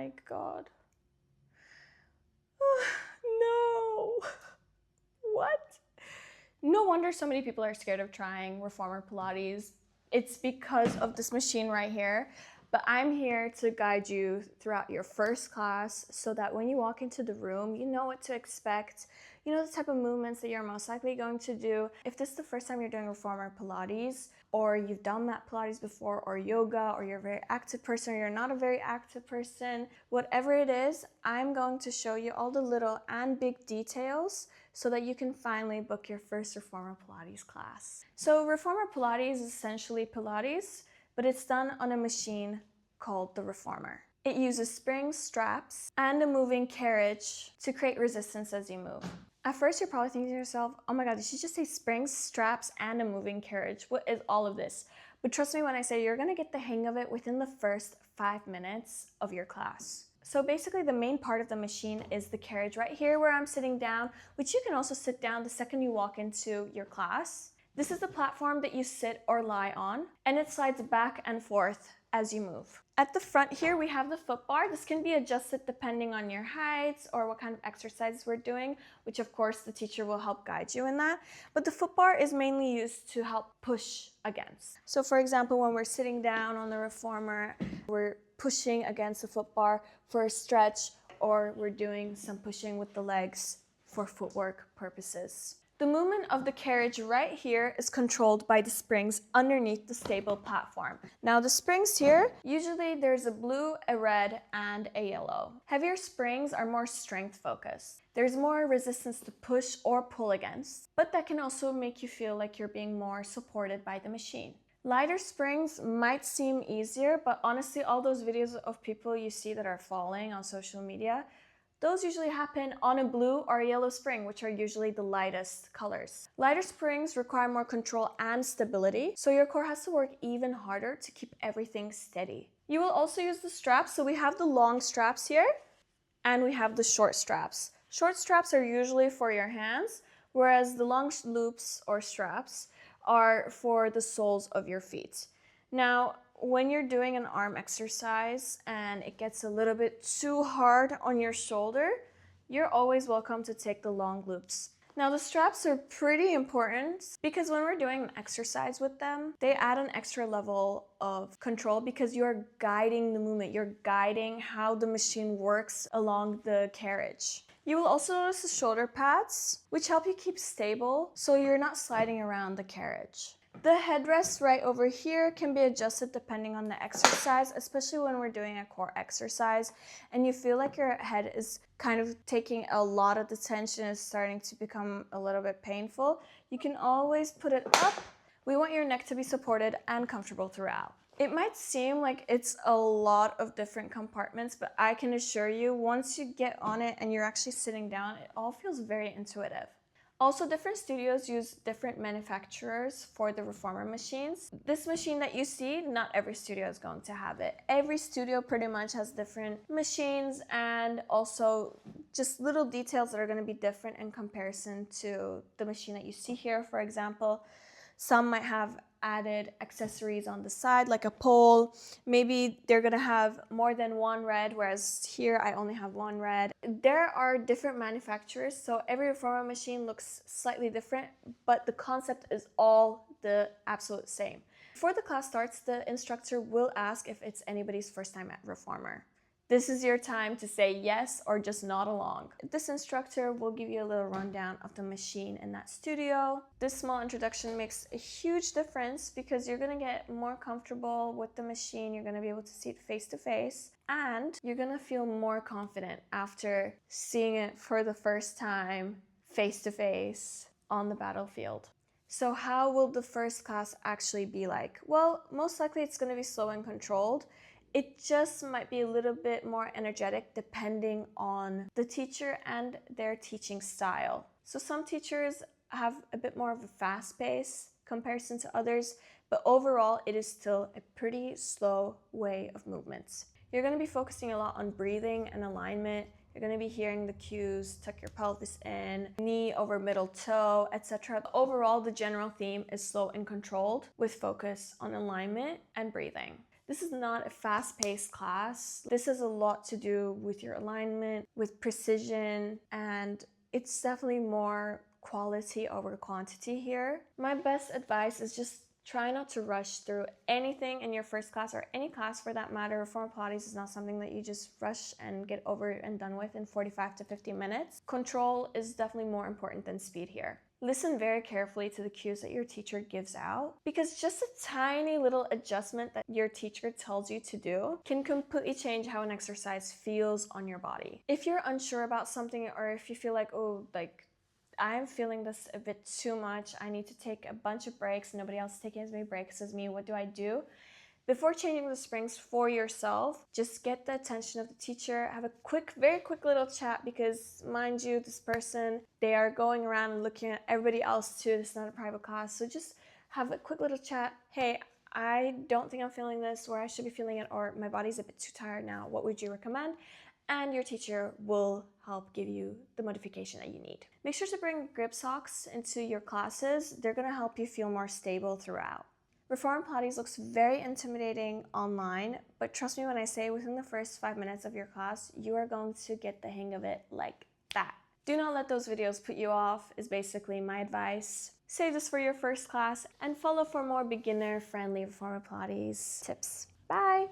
my God. No. What? No wonder so many people are scared of trying Reformer Pilates. It's because of this machine right here. But I'm here to guide you throughout your first class so that when you walk into the room, you know what to expect. You know the type of movements that you're most likely going to do. If this is the first time you're doing Reformer Pilates, or you've done mat Pilates before, or yoga, or you're a very active person, or you're not a very active person, whatever it is, I'm going to show you all the little and big details so that you can finally book your first Reformer Pilates class. So Reformer Pilates is essentially Pilates, but it's done on a machine called the Reformer. It uses springs, straps, and a moving carriage to create resistance as you move. At first, you're probably thinking to yourself, oh my God, did she just say springs, straps, and a moving carriage? What is all of this? But trust me when I say you're gonna get the hang of it within the first 5 minutes of your class. So basically the main part of the machine is the carriage right here where I'm sitting down, which you can also sit down the second you walk into your class. This is the platform that you sit or lie on, and it slides back and forth as you move. At the front here, we have the foot bar. This can be adjusted depending on your heights or what kind of exercises we're doing, which of course the teacher will help guide you in that. But the foot bar is mainly used to help push against. So for example, when we're sitting down on the Reformer, we're pushing against the foot bar for a stretch, or we're doing some pushing with the legs for footwork purposes. The movement of the carriage right here is controlled by the springs underneath the stable platform. Now the springs here, usually there's a blue, a red, and a yellow. Heavier springs are more strength focused. There's more resistance to push or pull against, but that can also make you feel like you're being more supported by the machine. Lighter springs might seem easier, but honestly, all those videos of people you see that are falling on social media, those usually happen on a blue or a yellow spring, which are usually the lightest colors. Lighter springs require more control and stability, so your core has to work even harder to keep everything steady. You will also use the straps, so we have the long straps here, and we have the short straps. Short straps are usually for your hands, whereas the long loops or straps are for the soles of your feet. Now, when you're doing an arm exercise and it gets a little bit too hard on your shoulder, you're always welcome to take the long loops. Now the straps are pretty important because when we're doing an exercise with them, they add an extra level of control because you're guiding the movement, you're guiding how the machine works along the carriage. You will also notice the shoulder pads, which help you keep stable so you're not sliding around the carriage. The headrest right over here can be adjusted depending on the exercise, especially when we're doing a core exercise and you feel like your head is kind of taking a lot of the tension, is starting to become a little bit painful. You can always put it up. We want your neck to be supported and comfortable throughout. It might seem like it's a lot of different compartments, but I can assure you, once you get on it and you're actually sitting down, it all feels very intuitive. Also, different studios use different manufacturers for the Reformer machines. This machine that you see, not every studio is going to have it. Every studio pretty much has different machines and also just little details that are going to be different in comparison to the machine that you see here, for example. Some might have added accessories on the side, like a pole. Maybe they're gonna have more than one red, whereas here I only have one red. There are different manufacturers, so every Reformer machine looks slightly different, but the concept is all the absolute same. Before the class starts, the instructor will ask if it's anybody's first time at Reformer. This is your time to say yes or just nod along. This instructor will give you a little rundown of the machine in that studio. This small introduction makes a huge difference because you're gonna get more comfortable with the machine, you're gonna be able to see it face to face, and you're gonna feel more confident after seeing it for the first time face to face on the battlefield. So how will the first class actually be like? Well, most likely it's gonna be slow and controlled. It just might be a little bit more energetic depending on the teacher and their teaching style. So some teachers have a bit more of a fast pace comparison to others, but overall it is still a pretty slow way of movements. You're going to be focusing a lot on breathing and alignment. You're going to be hearing the cues, tuck your pelvis in, knee over middle toe, etc. Overall, the general theme is slow and controlled with focus on alignment and breathing. This is not a fast-paced class. This has a lot to do with your alignment, with precision, and it's definitely more quality over quantity here. My best advice is just try not to rush through anything in your first class, or any class for that matter. Reformer Pilates is not something that you just rush and get over and done with in 45 to 50 minutes. Control is definitely more important than speed here. Listen very carefully to the cues that your teacher gives out, because just a tiny little adjustment that your teacher tells you to do can completely change how an exercise feels on your body. If you're unsure about something, or if you feel like, oh, like, I'm feeling this a bit too much, I need to take a bunch of breaks, nobody else is taking as many breaks as me, what do I do? Before changing the springs for yourself, just get the attention of the teacher, have a very quick little chat, because mind you, this person, they are going around and looking at everybody else too. This is not a private class. So just have a quick little chat. Hey, I don't think I'm feeling this, or I should be feeling it, or my body's a bit too tired now. What would you recommend? And your teacher will help give you the modification that you need. Make sure to bring grip socks into your classes. They're gonna help you feel more stable throughout. Reformer Pilates looks very intimidating online, but trust me when I say within the first 5 minutes of your class, you are going to get the hang of it like that. Do not let those videos put you off, is basically my advice. Save this for your first class and follow for more beginner-friendly Reformer Pilates tips. Bye!